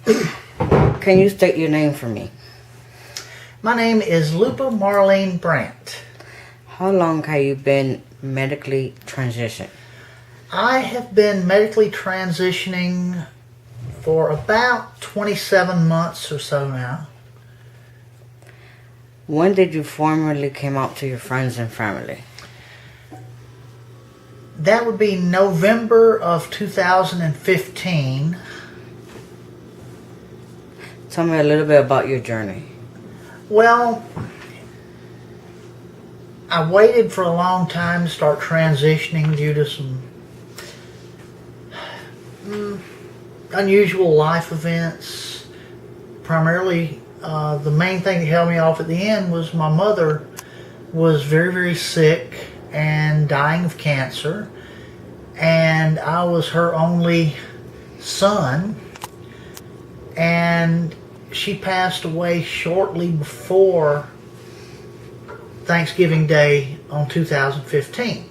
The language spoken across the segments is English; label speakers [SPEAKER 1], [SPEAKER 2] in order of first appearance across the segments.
[SPEAKER 1] Can you state your name for me?
[SPEAKER 2] My name is Lupa Marlene Brandt.
[SPEAKER 1] How long have you been medically transitioned?
[SPEAKER 2] I have been medically transitioning for about 27 months or so now.
[SPEAKER 1] When did you formally come out to your friends and family?
[SPEAKER 2] That would be November of 2015.
[SPEAKER 1] Tell me a little bit about your journey.
[SPEAKER 2] Well, I waited for a long time to start transitioning due to some unusual life events. Primarily, the main thing that held me off at the end was my mother was very, very sick and dying of cancer, and I was her only son, and she passed away shortly before Thanksgiving Day on 2015.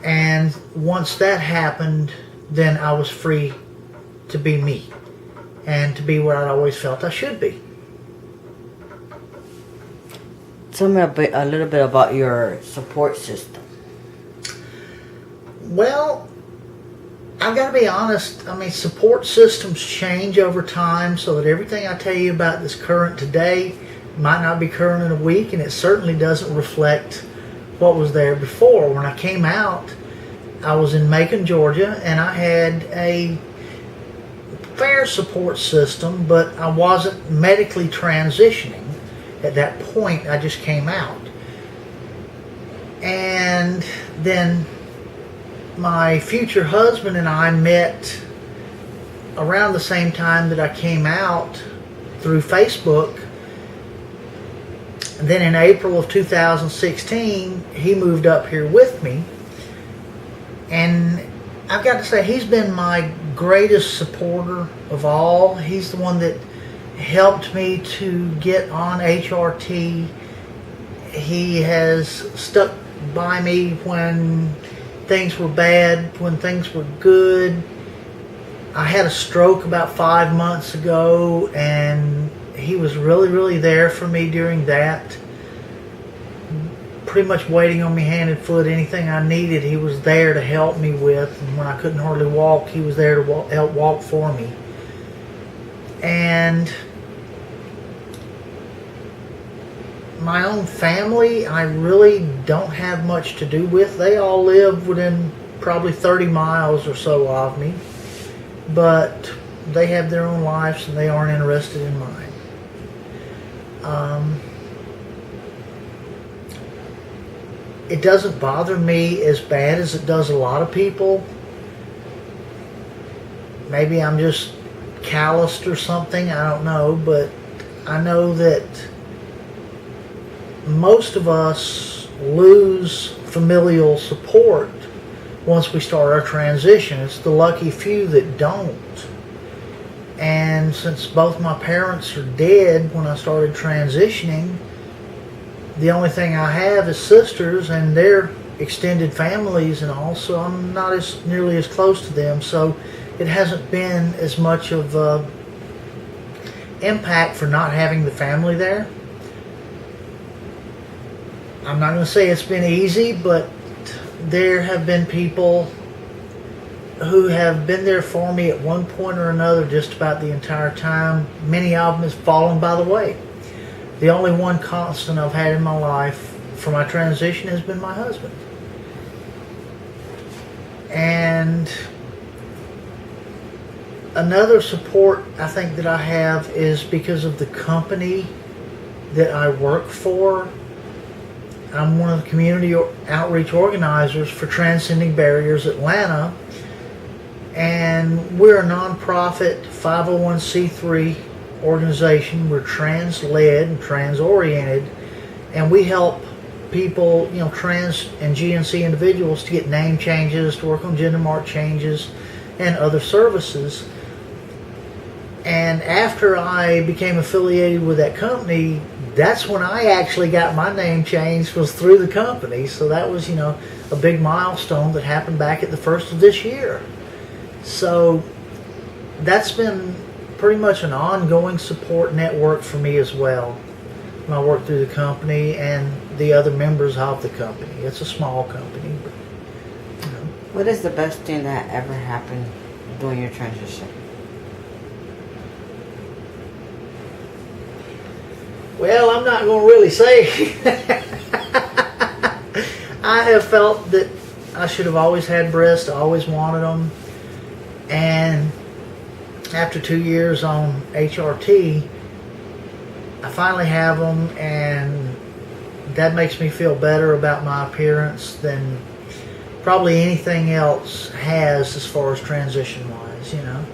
[SPEAKER 2] And once that happened, then I was free to be me and to be where I'd always felt I should be.
[SPEAKER 1] Tell me a little bit about your support system.
[SPEAKER 2] Well, I've got to be honest. I mean, support systems change over time, so that everything I tell you about that's current today might not be current in a week, and it certainly doesn't reflect what was there before. When I came out, I was in Macon, Georgia, and I had a fair support system, but I wasn't medically transitioning at that point. I just came out. And then my future husband and I met around the same time that I came out through Facebook. And then in April of 2016, he moved up here with me. And I've got to say, he's been my greatest supporter of all. He's the one that helped me to get on HRT. He has stuck by me when things were bad, when things were good. I had a stroke about 5 months ago, and he was really, really there for me during that. Pretty much waiting on me hand and foot. Anything I needed, he was there to help me with. And when I couldn't hardly walk, he was there to help walk for me. And my own family, I really don't have much to do with. They all live within probably 30 miles or so of me. But they have their own lives and they aren't interested in mine. It doesn't bother me as bad as it does a lot of people. Maybe I'm just calloused or something, I don't know, but I know that most of us lose familial support once we start our transition. It's the lucky few that don't. And since both my parents are dead when I started transitioning, the only thing I have is sisters and their extended families and all, so I'm not nearly as close to them. So it hasn't been as much of an impact for not having the family there. I'm not going to say it's been easy, but there have been people who have been there for me at one point or another just about the entire time. Many of them have fallen by the way. The only one constant I've had in my life for my transition has been my husband. And another support I think that I have is because of the company that I work for. I'm one of the community outreach organizers for Transcending Barriers Atlanta, and we're a nonprofit 501c3 organization. We're trans-led and trans-oriented, and we help people, trans and GNC individuals to get name changes, to work on gender mark changes, and other services. And after I became affiliated with that company, that's when I actually got my name changed, was through the company. So that was, a big milestone that happened back at the first of this year. So that's been pretty much an ongoing support network for me as well. When I work through the company and the other members of the company. It's a small company. But, you know.
[SPEAKER 1] What is the best thing that ever happened during your transition?
[SPEAKER 2] Well, I'm not going to really say. I have felt that I should have always had breasts. I always wanted them. And after 2 years on HRT, I finally have them, and that makes me feel better about my appearance than probably anything else has as far as transition-wise, you know.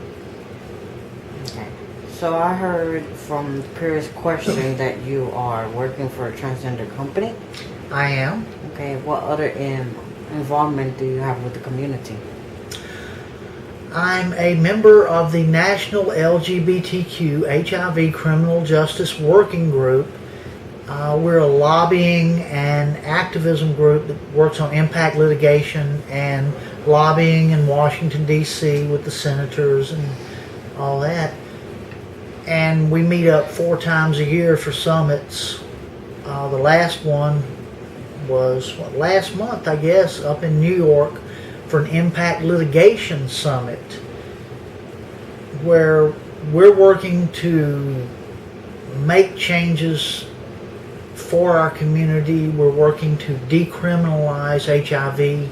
[SPEAKER 1] Okay. So I heard from the previous question that you are working for a transgender company.
[SPEAKER 2] I am.
[SPEAKER 1] Okay. What other involvement do you have with the community?
[SPEAKER 2] I'm a member of the National LGBTQ HIV Criminal Justice Working Group. We're a lobbying and activism group that works on impact litigation and lobbying in Washington, D.C. with the senators and all that. And we meet up 4 times a year for summits. The last one was last month, I guess, up in New York for an impact litigation summit where we're working to make changes for our community. We're working to decriminalize HIV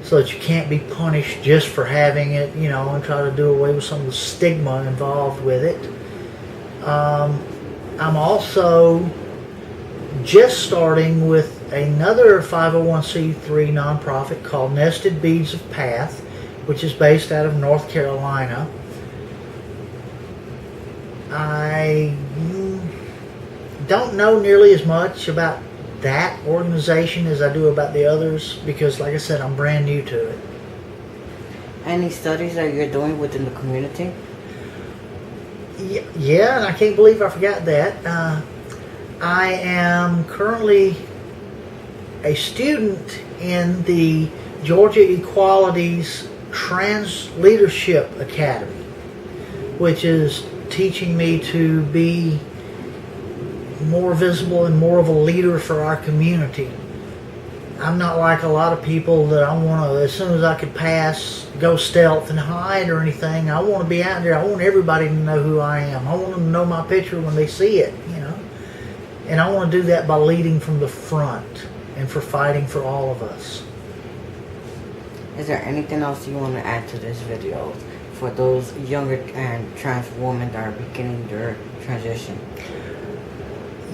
[SPEAKER 2] so that you can't be punished just for having it, you know, and try to do away with some of the stigma involved with it. I'm also just starting with another 501c3 nonprofit called Nested Beads of Path, which is based out of North Carolina. I don't know nearly as much about that organization as I do about the others because, like I said, I'm brand new to it.
[SPEAKER 1] Any studies that you're doing within the community?
[SPEAKER 2] Yeah, and I can't believe I forgot that. I am currently a student in the Georgia Equality's Trans Leadership Academy, which is teaching me to be more visible and more of a leader for our community. I'm not like a lot of people that I want to, as soon as I could pass, go stealth and hide or anything. I want to be out there. I want everybody to know who I am. I want them to know my picture when they see it, you know. And I want to do that by leading from the front and for fighting for all of us.
[SPEAKER 1] Is there anything else you want to add to this video for those younger and trans women that are beginning their transition?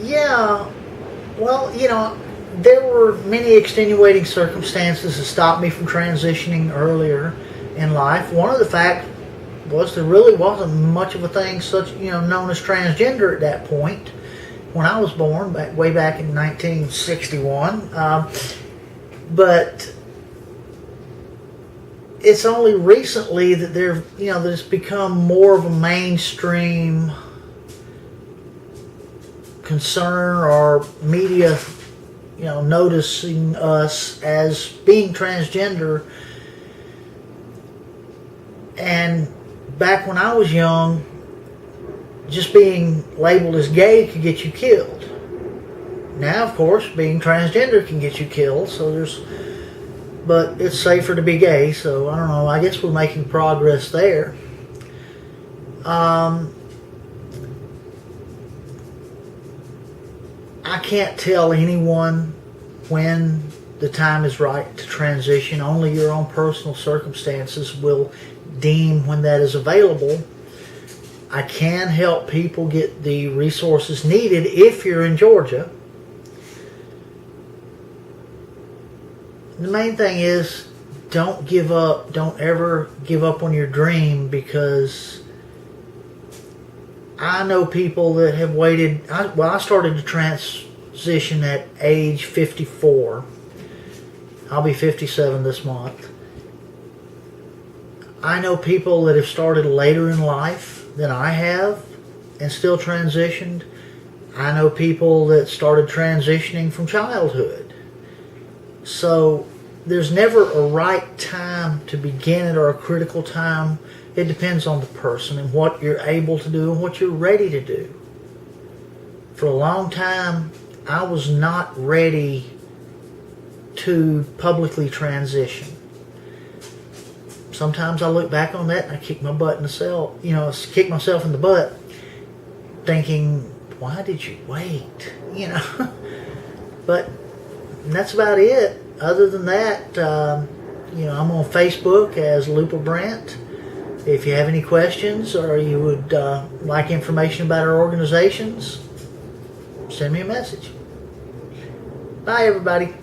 [SPEAKER 2] Yeah, well, you know, there were many extenuating circumstances that stopped me from transitioning earlier in life. One of the facts was there really wasn't much of a thing such, you know, known as transgender at that point when I was born, way back in 1961. But it's only recently that that it's become more of a mainstream concern or media, you know, noticing us as being transgender. And back when I was young, just being labeled as gay could get you killed. Now, of course, being transgender can get you killed, but it's safer to be gay, so I don't know, I guess we're making progress there. I can't tell anyone when the time is right to transition. Only your own personal circumstances will deem when that is available. I can help people get the resources needed if you're in Georgia. The main thing is, don't give up. Don't ever give up on your dream, because I know people that have waited. I started to transition at age 54. I'll be 57 this month. I know people that have started later in life than I have and still transitioned. I know people that started transitioning from childhood. So there's never a right time to begin it or a critical time. It depends on the person and what you're able to do and what you're ready to do. For a long time, I was not ready to publicly transition. Sometimes I look back on that and I kick my butt in the cell, kick myself in the butt, thinking, why did you wait? But that's about it. Other than that, I'm on Facebook as Lupa Brant. If you have any questions or you would like information about our organizations, send me a message. Bye, everybody.